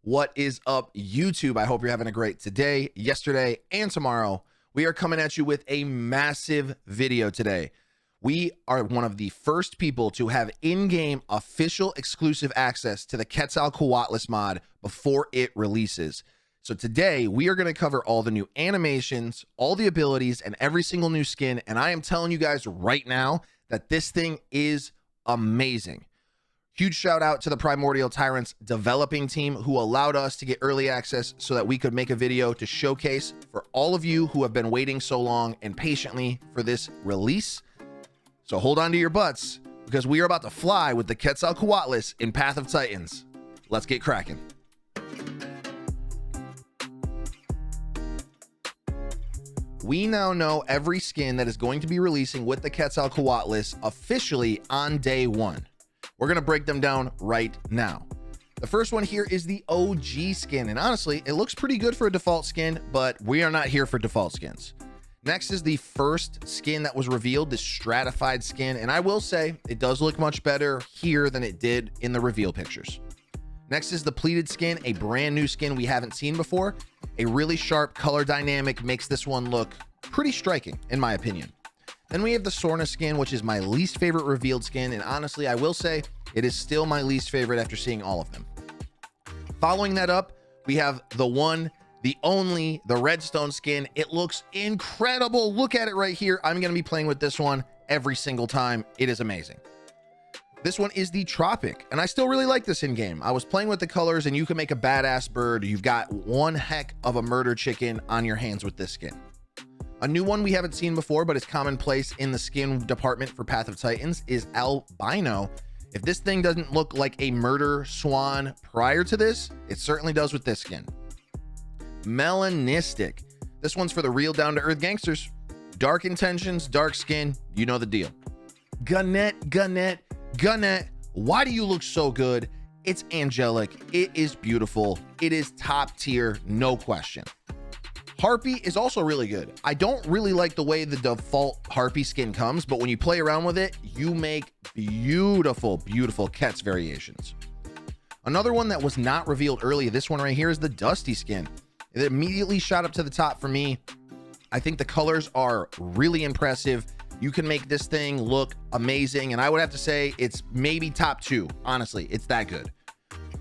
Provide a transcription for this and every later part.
What is up, YouTube? I hope you're having a great today, yesterday, and tomorrow. We are coming at you with a massive video today. We are one of the first people to have in-game official exclusive access to the QUETZALCOATLUS mod before it releases. So today we are going to cover all the new animations, all the abilities, and every single new skin. And I am telling you guys right now that this thing is amazing. Huge shout out to the Primordial Tyrants developing team who allowed us to get early access so that we could make a video to showcase for all of you who have been waiting so long and patiently for this release. So hold on to your butts because we are about to fly with the QUETZALCOATLUS in Path of Titans. Let's get cracking. We now know every skin that is going to be releasing with the QUETZALCOATLUS officially on day one. We're going to break them down right now. The first one here is the OG skin, and honestly, it looks pretty good for a default skin, but we are not here for default skins. Next is the first skin that was revealed, the stratified skin, and I will say it does look much better here than it did in the reveal pictures. Next is the pleated skin, a brand new skin we haven't seen before. A really sharp color dynamic makes this one look pretty striking, in my opinion. Then we have the Sorna skin, which is my least favorite revealed skin, and honestly, I will say it is still my least favorite after seeing all of them. Following that up, we have the one, the only, the Redstone skin. It looks incredible. Look at it right here. I'm going to be playing with this one every single time. It is amazing. This one is the Tropic, and I still really like this in game. I was playing with the colors, and you can make a badass bird. You've got one heck of a murder chicken on your hands with this skin. A new one we haven't seen before, but it's commonplace in the skin department for Path of Titans is Albino. If this thing doesn't look like a murder swan prior to this, it certainly does with this skin. Melanistic. This one's for the real down-to-earth gangsters. Dark intentions, dark skin, you know the deal. Gunnet. Why do you look so good? It's angelic. It is beautiful. It is top tier, no question. Harpy is also really good. I don't really like the way the default Harpy skin comes, but when you play around with it, you make beautiful Quetz variations. Another one that was not revealed early, this one right here, is the Dusty skin. It immediately shot up to the top for me. I think the colors are really impressive. You can make this thing look amazing, and I would have to say it's maybe top two. Honestly, it's that good.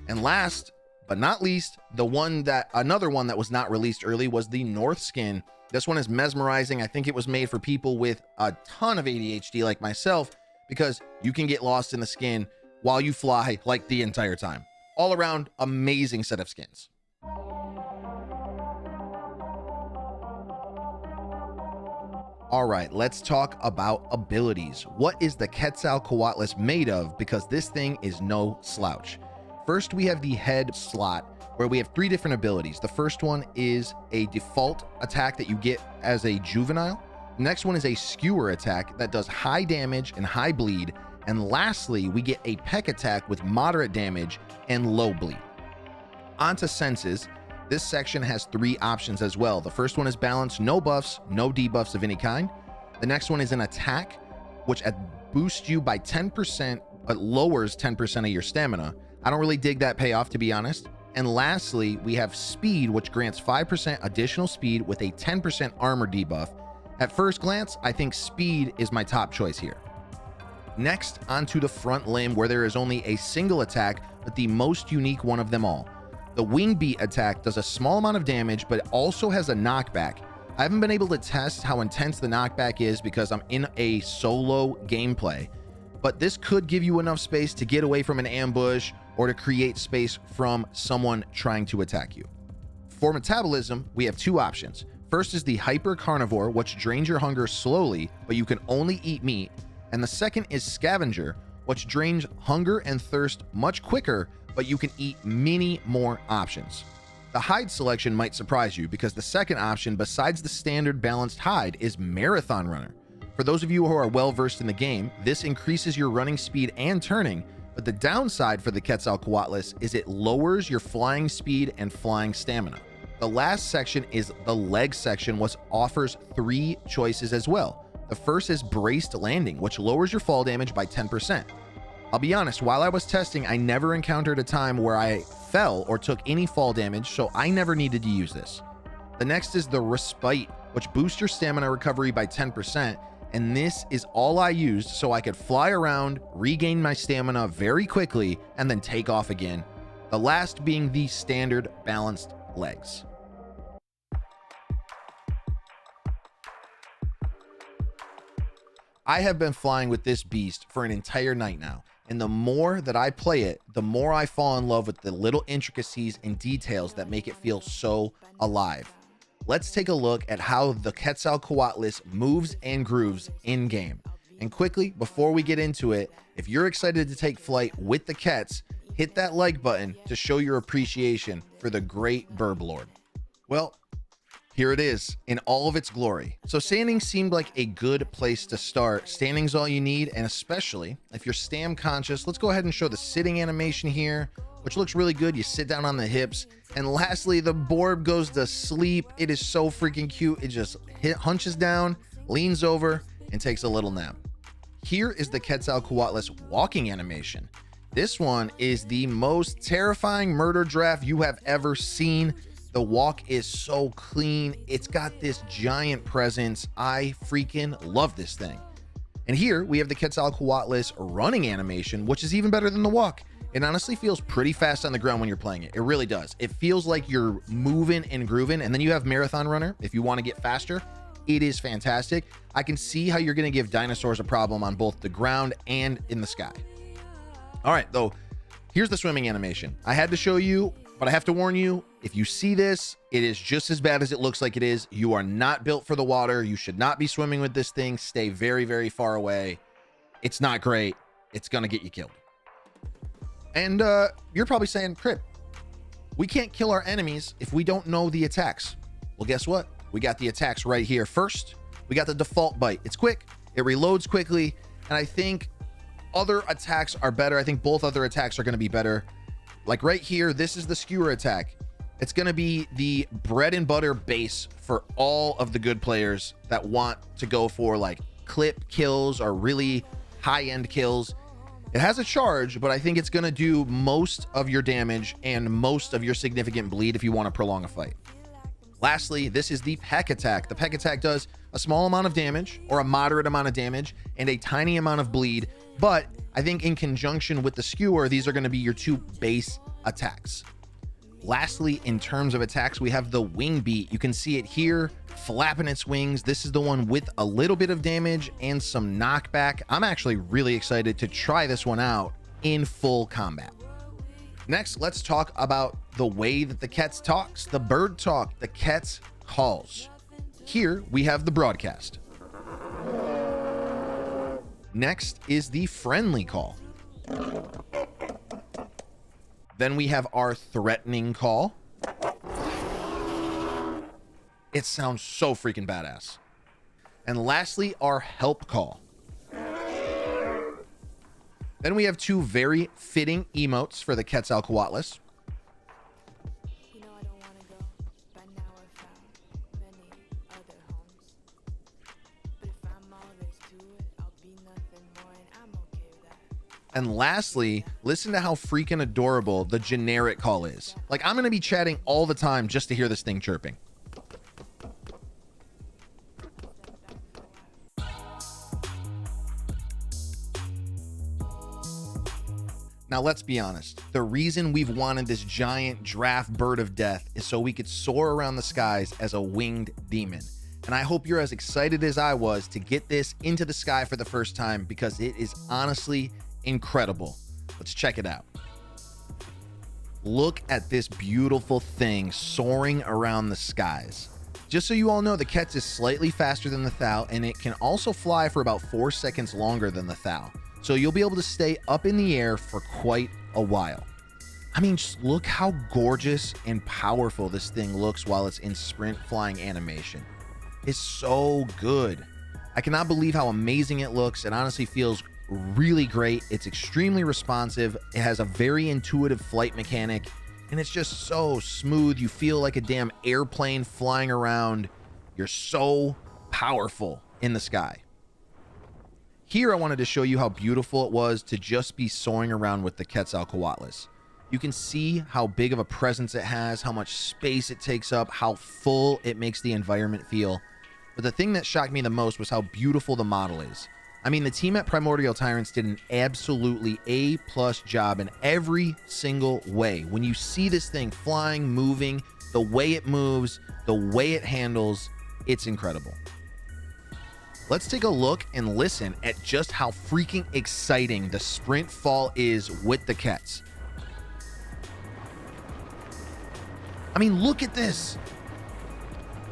And last but not least, another one that was not released early was the North skin. This one is mesmerizing. I think it was made for people with a ton of ADHD like myself, because you can get lost in the skin while you fly like the entire time. All around amazing set of skins. All right, let's talk about abilities. What is the QUETZALCOATLUS made of? Because this thing is no slouch. First, we have the head slot, where we have three different abilities. The first one is a default attack that you get as a juvenile. The next one is a skewer attack that does high damage and high bleed. And lastly, we get a peck attack with moderate damage and low bleed. On to senses. This section has three options as well. The first one is balance, no buffs, no debuffs of any kind. The next one is an attack, which boosts you by 10%, but lowers 10% of your stamina. I don't really dig that payoff, to be honest. And lastly, we have speed, which grants 5% additional speed with a 10% armor debuff. At first glance, I think speed is my top choice here. Next, onto the front limb, where there is only a single attack, but the most unique one of them all. The wing beat attack does a small amount of damage, but also has a knockback. I haven't been able to test how intense the knockback is because I'm in a solo gameplay, but this could give you enough space to get away from an ambush or to create space from someone trying to attack you. For metabolism, we have two options. First is the hyper carnivore, which drains your hunger slowly, but you can only eat meat. And the second is scavenger, which drains hunger and thirst much quicker, but you can eat many more options. The hide selection might surprise you because the second option, besides the standard balanced hide, is marathon runner. For those of you who are well versed in the game, this increases your running speed and turning, but the downside for the QUETZALCOATLUS is it lowers your flying speed and flying stamina. The last section is the leg section, which offers three choices as well. The first is braced landing, which lowers your fall damage by 10%. I'll be honest, while I was testing, I never encountered a time where I fell or took any fall damage, so I never needed to use this. The next is the Respite, which boosts your stamina recovery by 10%, and this is all I used so I could fly around, regain my stamina very quickly, and then take off again. The last being the standard balanced legs. I have been flying with this beast for an entire night now, and the more that I play it, the more I fall in love with the little intricacies and details that make it feel so alive. Let's take a look at how the Quetzalcoatlus moves and grooves in game. And quickly, before we get into it, if you're excited to take flight with the Quetz, hit that like button to show your appreciation for the great Burb Lord. Well, here it is in all of its glory. So standing seemed like a good place to start. Standing's all you need, and especially if you're stam conscious, let's go ahead and show the sitting animation here, which looks really good. You sit down on the hips. And lastly, the Borb goes to sleep. It is so freaking cute. It just hunches down, leans over, and takes a little nap. Here is the Quetzalcoatlus walking animation. This one is the most terrifying murder draft you have ever seen. The walk is so clean. It's got this giant presence. I freaking love this thing. And here we have the Quetzalcoatlus running animation, which is even better than the walk. It honestly feels pretty fast on the ground when you're playing it. It really does. It feels like you're moving and grooving. And then you have Marathon Runner. If you want to get faster, it is fantastic. I can see how you're going to give dinosaurs a problem on both the ground and in the sky. All right, though, here's the swimming animation. I had to show you, but I have to warn you, if you see this, it is just as bad as it looks like it is. You are not built for the water. You should not be swimming with this thing. Stay very, very far away. It's not great. It's going to get you killed. And you're probably saying, Krypp, we can't kill our enemies if we don't know the attacks. Well, guess what? We got the attacks right here. First, we got the default bite. It's quick. It reloads quickly. And I think other attacks are better. I think both other attacks are going to be better. Like right here, this is the skewer attack. It's going to be the bread and butter base for all of the good players that want to go for like clip kills or really high-end kills. It has a charge, but I think it's going to do most of your damage and most of your significant bleed if you want to prolong a fight. Lastly, this is the peck attack. The peck attack does a small amount of damage or a moderate amount of damage and a tiny amount of bleed. But I think in conjunction with the skewer, these are going to be your two base attacks. Lastly, in terms of attacks, we have the wing beat. You can see it here, flapping its wings. This is the one with a little bit of damage and some knockback. I'm actually really excited to try this one out in full combat. Next, let's talk about the way that the Quetz talks, the bird talk, the Quetz calls. Here we have the broadcast. Next is the friendly call. Then we have our threatening call. It sounds so freaking badass. And lastly, our help call. Then we have two very fitting emotes for the Quetzalcoatlus. And lastly, listen to how freaking adorable the generic call is. Like, I'm going to be chatting all the time just to hear this thing chirping. Now, let's be honest. The reason we've wanted this giant draft bird of death is so we could soar around the skies as a winged demon. And I hope you're as excited as I was to get this into the sky for the first time, because it is honestly incredible. Let's check it out. Look at this beautiful thing soaring around the skies. Just so you all know, the Quetz is slightly faster than the Thou, and it can also fly for about 4 seconds longer than the Thou. So you'll be able to stay up in the air for quite a while. I mean, just look how gorgeous and powerful this thing looks while it's in sprint flying animation. It's so good. I cannot believe how amazing it looks. It honestly feels really great. It's extremely responsive. It has a very intuitive flight mechanic, and it's just so smooth. You feel like a damn airplane flying around. You're so powerful in the sky. Here, I wanted to show you how beautiful it was to just be soaring around with the Quetzalcoatlus. You can see how big of a presence it has, how much space it takes up, how full it makes the environment feel. But the thing that shocked me the most was how beautiful the model is. I mean, the team at Primordial Tyrants did an absolutely A+ job in every single way. When you see this thing flying, moving, the way it moves, the way it handles, it's incredible. Let's take a look and listen at just how freaking exciting the sprint fall is with the Quetz. I mean, look at this.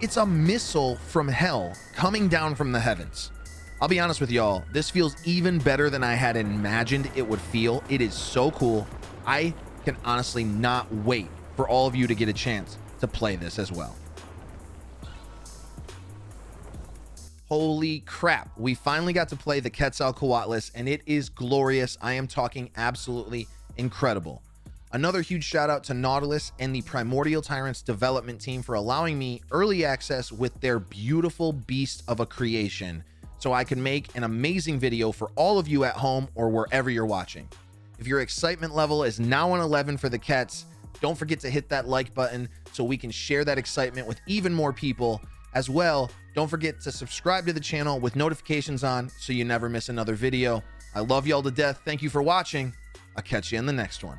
It's a missile from hell coming down from the heavens. I'll be honest with y'all, this feels even better than I had imagined it would feel. It is so cool. I can honestly not wait for all of you to get a chance to play this as well. Holy crap, we finally got to play the Quetzalcoatlus, and it is glorious. I am talking absolutely incredible. Another huge shout out to Nautilus and the Primordial Tyrants development team for allowing me early access with their beautiful beast of a creation, so I can make an amazing video for all of you at home or wherever you're watching. If your excitement level is now on 11 for the Quetz, don't forget to hit that like button so we can share that excitement with even more people. As well, don't forget to subscribe to the channel with notifications on so you never miss another video. I love y'all to death. Thank you for watching. I'll catch you in the next one.